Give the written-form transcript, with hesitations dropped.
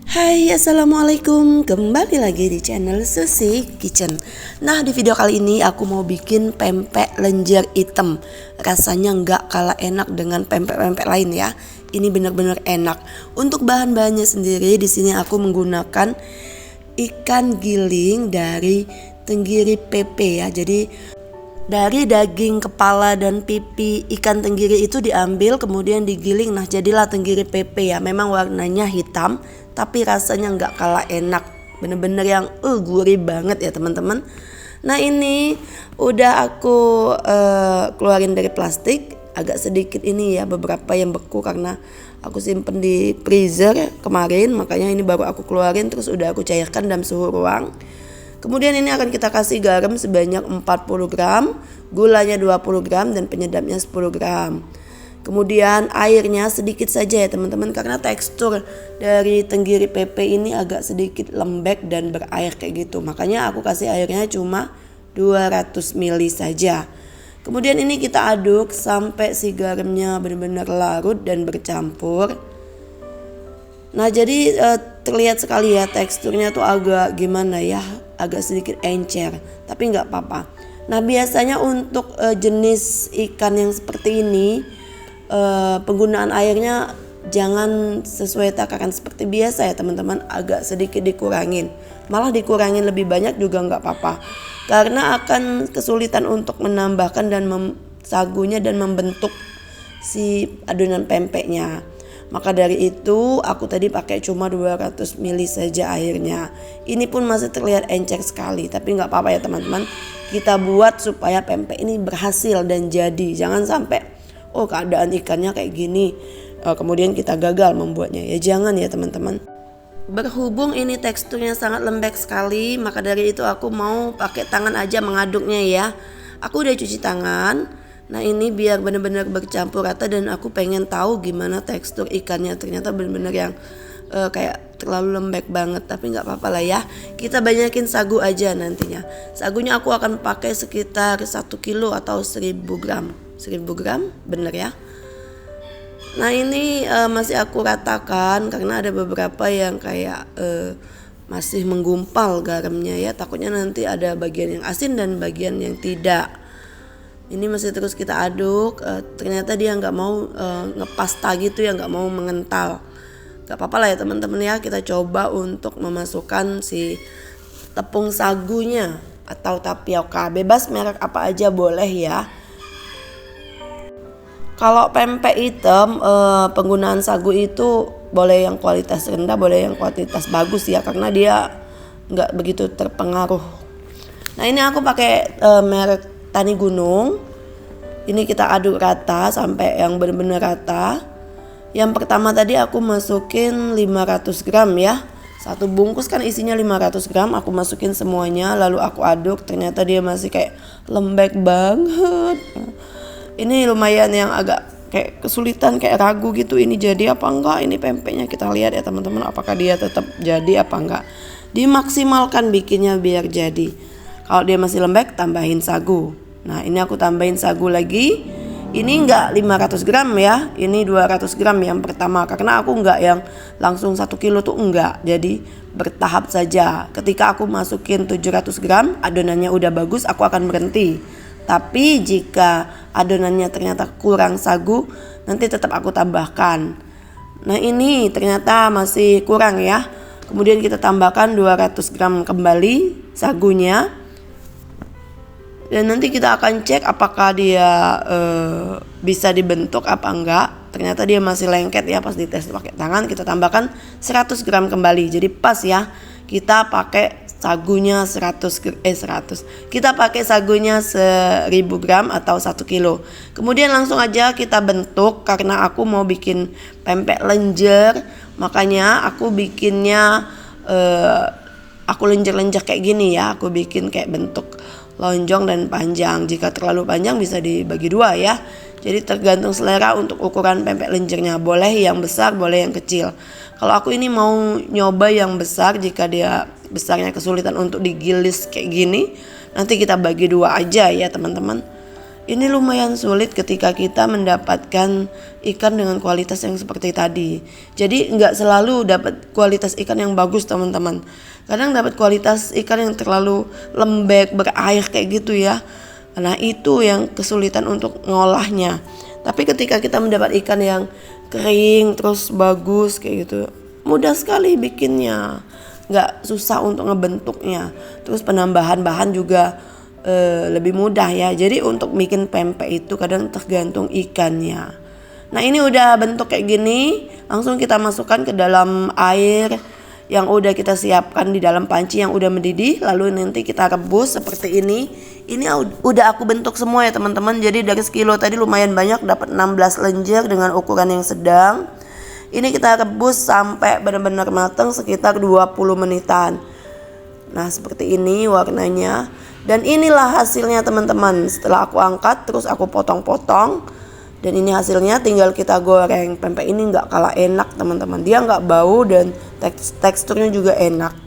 Hai, assalamualaikum. Kembali lagi di channel Susi Kitchen. Nah, di video kali ini aku mau bikin pempek lenjer hitam. Rasanya nggak kalah enak dengan pempek-pempek lain ya. Ini benar-benar enak. Untuk bahan-bahannya sendiri, di sini aku menggunakan ikan giling dari tenggiri pepe ya. Jadi dari daging kepala dan pipi ikan tenggiri itu diambil kemudian digiling. Nah, jadilah tenggiri pepe ya. Memang warnanya hitam tapi rasanya nggak kalah enak. Bener-bener yang gurih banget ya teman-teman. Nah, ini udah aku keluarin dari plastik. Agak sedikit ini ya, beberapa yang beku karena aku simpen di freezer kemarin. Makanya ini baru aku keluarin, terus udah aku cairkan dalam suhu ruang. Kemudian ini akan kita kasih garam sebanyak 40 gram, gulanya 20 gram dan penyedapnya 10 gram. Kemudian airnya sedikit saja ya teman-teman, karena tekstur dari tenggiri pepe ini agak sedikit lembek dan berair kayak gitu. Makanya aku kasih airnya cuma 200 ml saja. Kemudian ini kita aduk sampai si garamnya benar-benar larut dan bercampur. Nah, jadi terlihat sekali ya teksturnya tuh agak gimana ya, agak sedikit encer, tapi nggak apa-apa. Nah, biasanya untuk jenis ikan yang seperti ini penggunaan airnya jangan sesuai takaran seperti biasa ya teman-teman, agak sedikit dikurangin, malah dikurangin lebih banyak juga nggak apa-apa, karena akan kesulitan untuk menambahkan dan sagunya dan membentuk si adonan pempeknya. Maka dari itu aku tadi pakai cuma 200 ml saja airnya. Ini pun masih terlihat encer sekali, tapi nggak apa-apa ya teman-teman. Kita buat supaya pempek ini berhasil dan jadi. Jangan sampai keadaan ikannya kayak gini kemudian kita gagal membuatnya. Ya jangan ya teman-teman. Berhubung ini teksturnya sangat lembek sekali, maka dari itu aku mau pakai tangan aja mengaduknya ya. Aku udah cuci tangan. Nah, ini biar benar-benar bercampur rata dan aku pengen tahu gimana tekstur ikannya. Ternyata benar-benar yang kayak terlalu lembek banget, tapi nggak apa-apa lah ya. Kita banyakin sagu aja nantinya. Sagunya aku akan pakai sekitar 1 kilo atau 1000 gram. 1000 gram bener ya. Nah, ini masih aku ratakan karena ada beberapa yang kayak masih menggumpal garamnya ya. Takutnya nanti ada bagian yang asin dan bagian yang tidak. Ini masih terus kita aduk. Ternyata dia nggak mau ngepasta gitu ya, nggak mau mengental. Gak apa-apa lah ya teman-teman ya. Kita coba untuk memasukkan si tepung sagunya atau tapioka, bebas merek apa aja boleh ya. Kalau pempek hitam penggunaan sagu itu boleh yang kualitas rendah, boleh yang kualitas bagus ya, karena dia nggak begitu terpengaruh. Nah, ini aku pakai merek Tani Gunung. Ini kita aduk rata sampai yang benar-benar rata. Yang pertama tadi aku masukin 500 gram ya. Satu bungkus kan isinya 500 gram. Aku masukin semuanya lalu aku aduk. Ternyata dia masih kayak lembek banget. Ini lumayan yang agak kayak kesulitan, kayak ragu gitu. Ini jadi apa enggak ini pempeknya. Kita lihat ya teman-teman, apakah dia tetap jadi apa enggak. Dimaksimalkan bikinnya biar jadi. Kalau dia masih lembek tambahin sagu. Nah, ini aku tambahin sagu lagi. Ini enggak 500 gram ya. Ini 200 gram yang pertama. Karena aku enggak yang langsung 1 kilo tuh enggak. Jadi bertahap saja. Ketika aku masukin 700 gram adonannya udah bagus, aku akan berhenti. Tapi jika adonannya ternyata kurang sagu, nanti tetap aku tambahkan. Nah, ini ternyata masih kurang ya. Kemudian kita tambahkan 200 gram kembali sagunya. Dan nanti kita akan cek apakah dia bisa dibentuk apa enggak. Ternyata dia masih lengket ya, pas dites pakai tangan. Kita tambahkan 100 gram kembali. Jadi pas ya. Kita pakai sagunya 100. Kita pakai sagunya 1000 gram atau 1 kilo. Kemudian langsung aja kita bentuk, karena aku mau bikin pempek lenjer. Makanya aku bikinnya aku lenjer-lenjer kayak gini ya. Aku bikin kayak bentuk lonjong dan panjang. Jika terlalu panjang bisa dibagi dua ya. Jadi tergantung selera untuk ukuran pempek lenjernya. Boleh yang besar, boleh yang kecil. Kalau aku ini mau nyoba yang besar. Jika dia besarnya kesulitan untuk digilis kayak gini, nanti kita bagi dua aja ya teman-teman. Ini lumayan sulit ketika kita mendapatkan ikan dengan kualitas yang seperti tadi. Jadi nggak selalu dapat kualitas ikan yang bagus teman-teman. Kadang dapat kualitas ikan yang terlalu lembek, berair kayak gitu ya. Nah itu yang kesulitan untuk ngolahnya. Tapi ketika kita mendapat ikan yang kering terus bagus kayak gitu, mudah sekali bikinnya. Nggak susah untuk ngebentuknya. Terus penambahan bahan juga lebih mudah ya. Jadi untuk bikin pempek itu kadang tergantung ikannya. Nah ini udah bentuk kayak gini, langsung kita masukkan ke dalam air yang udah kita siapkan di dalam panci yang udah mendidih. Lalu nanti kita rebus seperti ini. Ini udah aku bentuk semua ya teman-teman. Jadi dari sekilo tadi lumayan banyak, dapat 16 lenjer dengan ukuran yang sedang. Ini kita rebus sampai benar-benar matang sekitar 20 menitan. Nah seperti ini warnanya. Dan inilah hasilnya teman-teman. Setelah aku angkat terus aku potong-potong. Dan ini hasilnya, tinggal kita goreng. Pempek ini gak kalah enak teman-teman. Dia gak bau dan teksturnya juga enak.